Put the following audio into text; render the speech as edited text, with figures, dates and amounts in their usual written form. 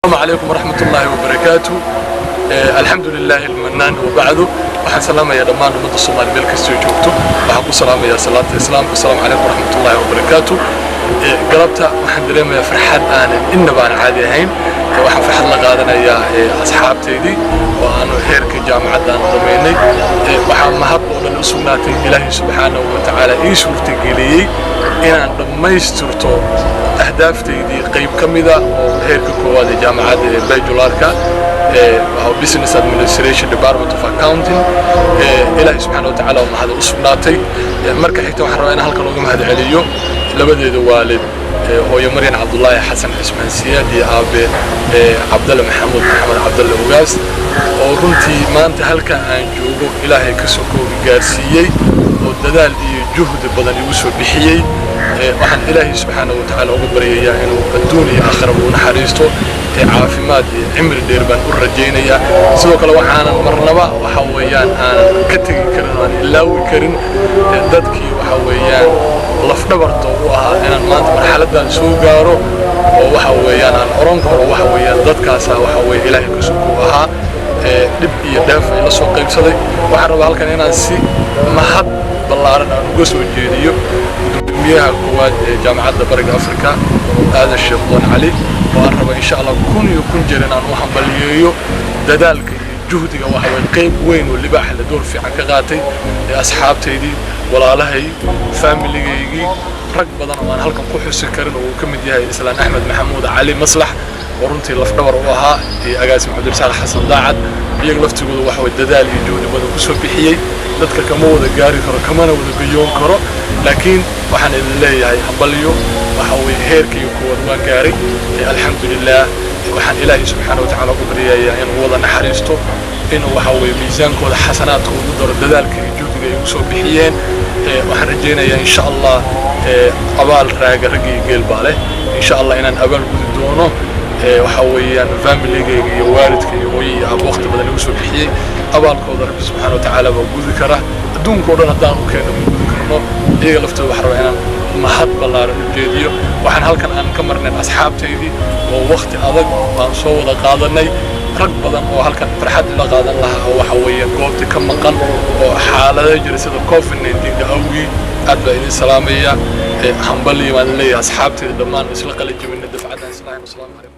السلام عليكم ورحمة الله وبركاته. الحمد لله المنان وبعده waxaan salaamayaa dhammaan ummadda Soomaaliyeed meel kasta oo joogto waxaan ku salaamayaa salaanta islaamka assalaamu calaykum waraxmatullaahi wabarakaatu galabta waxaan dareemayaa farxad aan innaba aan caadi ahayn waxaan farxad la qaadanayaa asxaabteydii oo aan heerka jaamacadda aan dhameynay waxaan mahad oo dhan u sugnaatay Ilaahay subxaanahu wa ta'aala ii suurtageliyay inaan dhammaystirto أهدافتي قيب كميدا وهيرك كواد جامعة بيجولاركا أو Business Administration Department of Accounting إلهي سبحانه وتعالى وما هذا أصولاتي مركز حتى وحرمنا هالكلام هذا عليه لبدي دوالد هو يمرين عبد الله حسن عثمان سيادي أبي عبد الله محمد عبد الله وجاز ورنتي ما أنت هلك أنجوبه إلهي كسوكو جارسيي والدلال جهد بدن يوسف بحيي waxaan Ilaahay subhanahu wa ta'ala ugu baryayaa inuu adduunyo aakhira uu naxariisto caafimaad iyo cimri dheer baan u rajaynayaa sidoo kale waxaan marnaba waxa weeyaan aan ka tagi karin aan ilaawi karin dadkii waxa weeyaan laf dhabarto u ahaa inaan maanta marxaladan soo gaaro oo waxa weeyaan aan oran karo waxa weeyaan dadkaas waxa weey Ilaahay ku soo ahaa dib iyo dhaaf la soo qaybsaday waxaan rabaa halkan inaan si mahad ballaaran aan uga soo jeediyo مياه قواد جامعة برج أفريقيا هذا الشيخ ضن علي وأنا ربا إن شاء الله يكون جرنا نوحن باليو ددالك جهدي وهو القيب وين واللي بحل دور في عقاقاتي أصحاب تيدي ولا لهي فاميلي رق بدن وأنا هلكم كوحو سكرن وكم ديها إسلام أحمد محمود علي مصلح ورنتي لفدور وها أجازم عبد الرسال حسن داعد يقلف تقول وحو الددال يجود بدو كسو بحيي dadka kama wada gaari karo kamana wada biyoon karo laakiin waxaan idin leeyahay hambalyo waxa weey heerkii kood waan gaaray alxamdulillah waxaan Ilaahay subhanahu wa ta'ala ugu baryayaa inuu wada naxariisto inuu waxa weey miisaankooda xasanaadkooda u daro dadaalka iyo juhdiga ay soo bixiyeen waxaan rajaynayaa insha Allah abaal raaga ragii geelbaale insha Allah inaan abaal gudi doono waxa weeyaan family-gayga iyo waalidkayga hooyay waqti badan ugu soo bixiyay abaalkooda Rabbi subhanahu wa ta'ala baa gudi kara adduunka oo dhan hadaan u keeno gudi karno iyaga laftooda wax rabaa inaan mahad ballaaran u jeediyo waxaan halkan aan ka marnay asxaabteydii oo waqti adag aan soo wada qaadanay rag badan oo halkan farxad la qaadan lahaa oo waxa weeyaan goobta ka maqan oo xaalado jira sida COVID-19 awgii aad baa idin salaamaya hambali waan leeyahay asxaabteeda dhammaan isla qalin jabinay dafcadan islaam